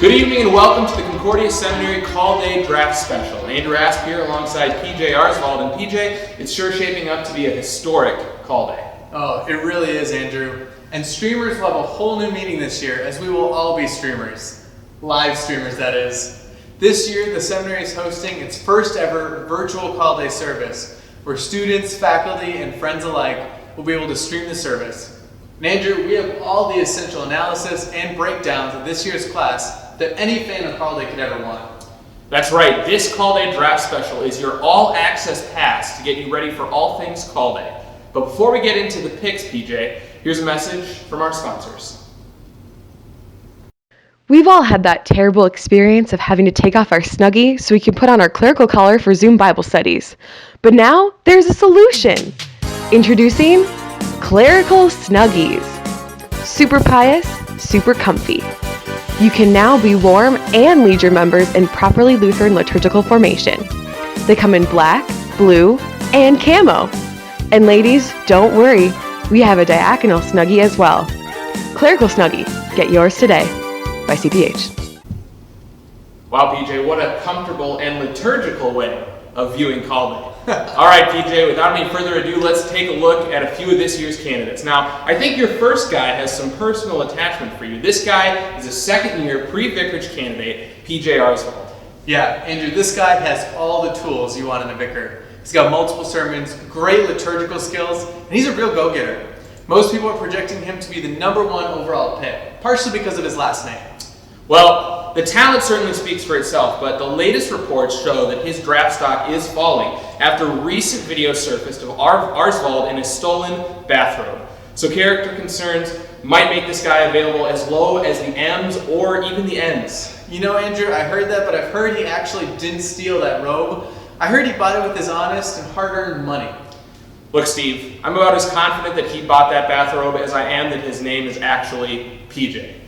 Good evening and welcome to the Concordia Seminary Call Day Draft Special. Andrew Asp here alongside PJ Arsvold. And PJ, it's sure shaping up to be a historic call day. Oh, it really is, Andrew. And streamers will have a whole new meaning this year, as we will all be streamers. Live streamers, that is. This year, the seminary is hosting its first ever virtual call day service, where students, faculty, and friends alike will be able to stream the service. And Andrew, we have all the essential analysis and breakdowns of this year's class that any fan of Call Day could ever want. That's right, this Call Day Draft Special is your all-access pass to get you ready for all things Call Day. But before we get into the picks, PJ, here's a message from our sponsors. We've all had that terrible experience of having to take off our Snuggie so we can put on our clerical collar for Zoom Bible studies. But now, there's a solution. Introducing Clerical Snuggies. Super pious, super comfy. You can now be warm and lead your members in properly Lutheran liturgical formation. They come in black, blue, and camo. And ladies, don't worry, we have a diaconal Snuggie as well. Clerical Snuggie, get yours today by CPH. Wow, PJ, what a comfortable and liturgical way of viewing Call Day. All right, PJ, without any further ado, let's take a look at a few of this year's candidates. Now, I think your first guy has some personal attachment for you. This guy is a second-year pre-vicarage candidate, PJ Arsvold. Yeah, Andrew, this guy has all the tools you want in a vicar. He's got multiple sermons, great liturgical skills, and he's a real go-getter. Most people are projecting him to be the #1 overall pick, partially because of his last name. Well, the talent certainly speaks for itself, but the latest reports show that his draft stock is falling after recent videos surfaced of Arsvold in a stolen bathrobe. So character concerns might make this guy available as low as the M's or even the N's. You know, Andrew, I heard that, but I've heard he actually didn't steal that robe. I heard he bought it with his honest and hard-earned money. Look, Steve, I'm about as confident that he bought that bathrobe as I am that his name is actually PJ.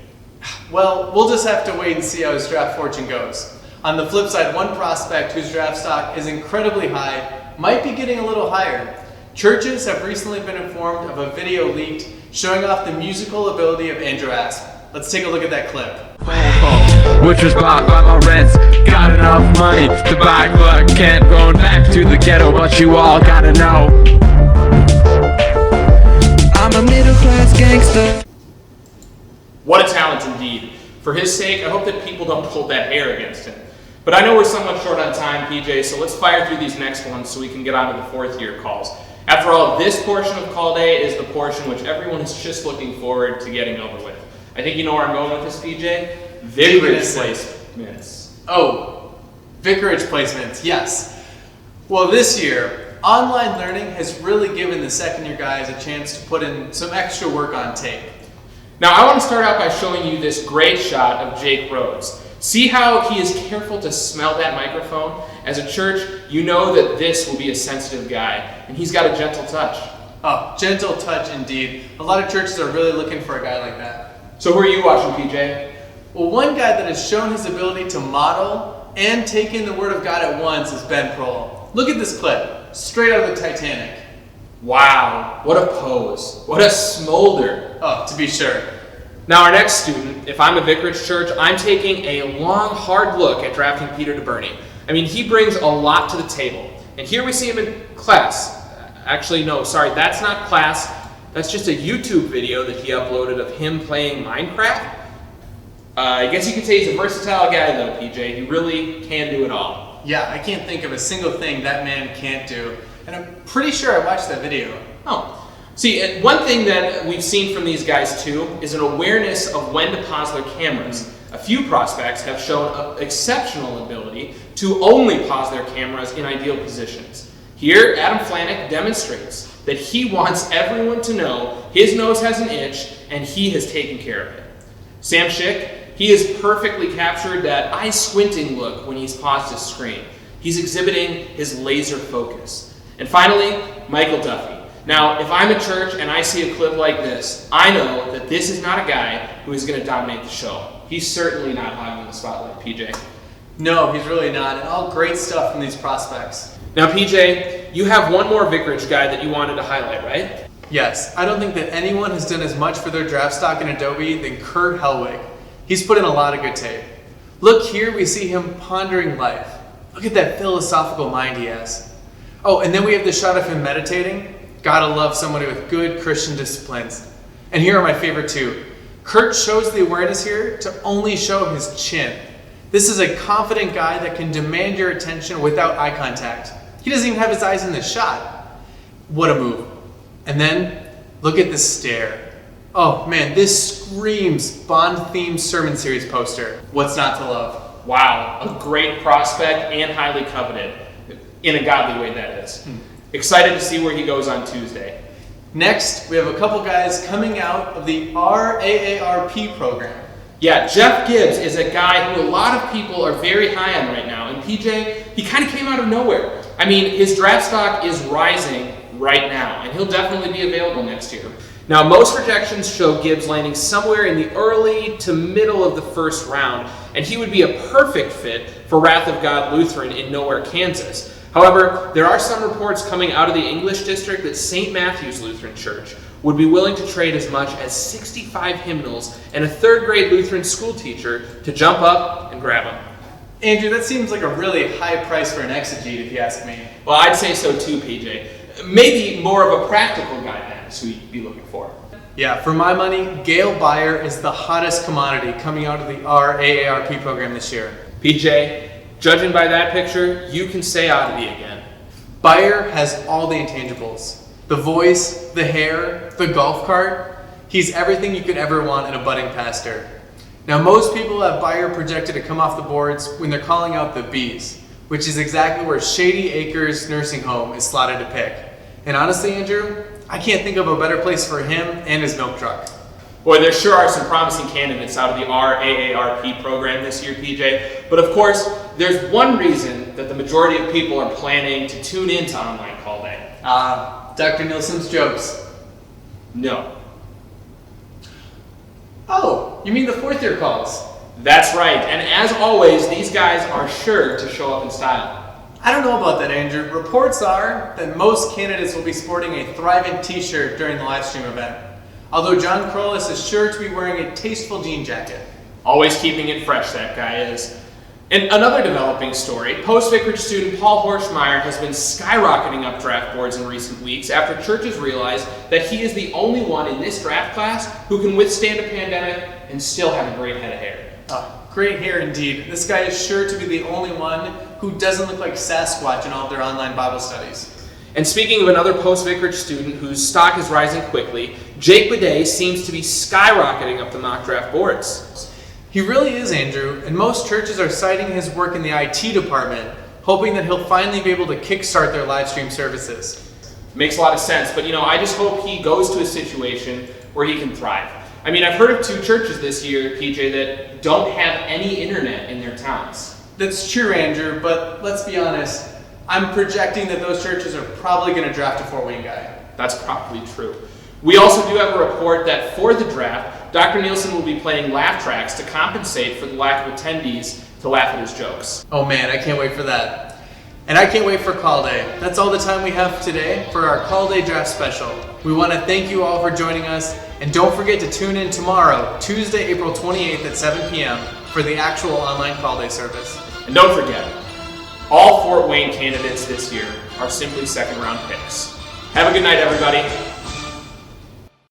Well, we'll just have to wait and see how his draft fortune goes. On the flip side, one prospect whose draft stock is incredibly high might be getting a little higher. Churches have recently been informed of a video leaked showing off the musical ability of Andrew Asp. Let's take a look at that clip. Which was bought by my rents. Got enough money to buy Clark Kent. Going back to the ghetto, but you all gotta know I'm a middle class gangster. What a talent indeed. For his sake, I hope that people don't pull that hair against him. But I know we're somewhat short on time, PJ, so let's fire through these next ones so we can get on to the fourth-year calls. After all, this portion of Call Day is the portion which everyone is just looking forward to getting over with. I think you know where I'm going with this, PJ. Vicarage placements. Oh, vicarage placements, yes. Well, this year, online learning has really given the second-year guys a chance to put in some extra work on tape. Now, I want to start out by showing you this great shot of Jake Rhodes. See how he is careful to smell that microphone? As a church, you know that this will be a sensitive guy, and he's got a gentle touch. Oh, gentle touch indeed. A lot of churches are really looking for a guy like that. So who are you watching, PJ? Well, one guy that has shown his ability to model and take in the Word of God at once is Ben Prohl. Look at this clip, straight out of the Titanic. Wow, what a pose. What a smolder. Oh, to be sure. Now our next student, if I'm a vicarage church, I'm taking a long, hard look at drafting Peter DeBernie. I mean, he brings a lot to the table. And here we see him in class. Actually, no, sorry, that's not class. That's just a YouTube video that he uploaded of him playing Minecraft. I guess you could say he's a versatile guy though, PJ. He really can do it all. Yeah, I can't think of a single thing that man can't do. And I'm pretty sure I watched that video. Oh. See, and one thing that we've seen from these guys too is an awareness of when to pause their cameras. A few prospects have shown exceptional ability to only pause their cameras in ideal positions. Here, Adam Flanick demonstrates that he wants everyone to know his nose has an itch and he has taken care of it. Sam Schick, he has perfectly captured that eye-squinting look when he's paused his screen. He's exhibiting his laser focus. And finally, Michael Duffy. Now, if I'm a church and I see a clip like this, I know that this is not a guy who is going to dominate the show. He's certainly not hogging the spotlight, PJ. No, he's really not, and all great stuff from these prospects. Now, PJ, you have one more vicarage guy that you wanted to highlight, right? Yes, I don't think that anyone has done as much for their draft stock in Adobe than Kurt Helwig. He's put in a lot of good tape. Look here, we see him pondering life. Look at that philosophical mind he has. Oh, and then we have the shot of him meditating. Gotta love somebody with good Christian disciplines. And here are my favorite two. Kurt shows the awareness here to only show his chin. This is a confident guy that can demand your attention without eye contact. He doesn't even have his eyes in the shot. What a move. And then, look at the stare. Oh man, this screams Bond-themed sermon series poster. What's not to love? Wow, a great prospect and highly coveted. In a godly way, that is. Excited to see where he goes on Tuesday. Next, we have a couple guys coming out of the RAARP program. Yeah, Jeff Gibbs is a guy who a lot of people are very high on right now. And PJ, he kind of came out of nowhere. I mean, his draft stock is rising right now, and he'll definitely be available next year. Now, most projections show Gibbs landing somewhere in the early to middle of the first round, and he would be a perfect fit for Wrath of God Lutheran in Nowhere, Kansas. However, there are some reports coming out of the English district that St. Matthew's Lutheran Church would be willing to trade as much as 65 hymnals and a third-grade Lutheran school teacher to jump up and grab him. Andrew, that seems like a really high price for an exegete, if you ask me. Well, I'd say so too, PJ. Maybe more of a practical guy then is who you'd be looking for. Yeah, for my money, Gail Byer is the hottest commodity coming out of the RAARP program this year. PJ, judging by that picture, you can say oddity again. Byer has all the intangibles. The voice, the hair, the golf cart. He's everything you could ever want in a budding pastor. Now, most people have Byer projected to come off the boards when they're calling out the Bs, which is exactly where Shady Acres Nursing Home is slotted to pick. And honestly, Andrew, I can't think of a better place for him and his milk truck. Boy, there sure are some promising candidates out of the RAARP program this year, PJ. But of course, there's one reason that the majority of people are planning to tune into Online Call Day. Dr. Nielsen's jokes. No. Oh, you mean the fourth year calls? That's right, and as always, these guys are sure to show up in style. I don't know about that, Andrew. Reports are that most candidates will be sporting a Thrivent t-shirt during the live stream event. Although John Crowless is sure to be wearing a tasteful jean jacket. Always keeping it fresh, that guy is. In another developing story, post-vicarage student Paul Horschmeyer has been skyrocketing up draft boards in recent weeks after churches realized that he is the only one in this draft class who can withstand a pandemic and still have a great head of hair. Great hair indeed. This guy is sure to be the only one who doesn't look like Sasquatch in all of their online Bible studies. And speaking of another post-vicarage student whose stock is rising quickly, Jake Bidet seems to be skyrocketing up the mock draft boards. He really is, Andrew, and most churches are citing his work in the IT department, hoping that he'll finally be able to kickstart their live stream services. Makes a lot of sense, but I just hope he goes to a situation where he can thrive. I mean, I've heard of 2 churches this year, PJ, that don't have any internet in their towns. That's true, Andrew, but let's be honest, I'm projecting that those churches are probably going to draft a Fort Wayne guy. That's probably true. We also do have a report that for the draft, Dr. Nielsen will be playing laugh tracks to compensate for the lack of attendees to laugh at his jokes. Oh man, I can't wait for that. And I can't wait for Call Day. That's all the time we have today for our Call Day Draft Special. We want to thank you all for joining us, and don't forget to tune in tomorrow, Tuesday, April 28th at 7 p.m. for the actual online Call Day service. And don't forget, all Fort Wayne candidates this year are simply second-round picks. Have a good night, everybody.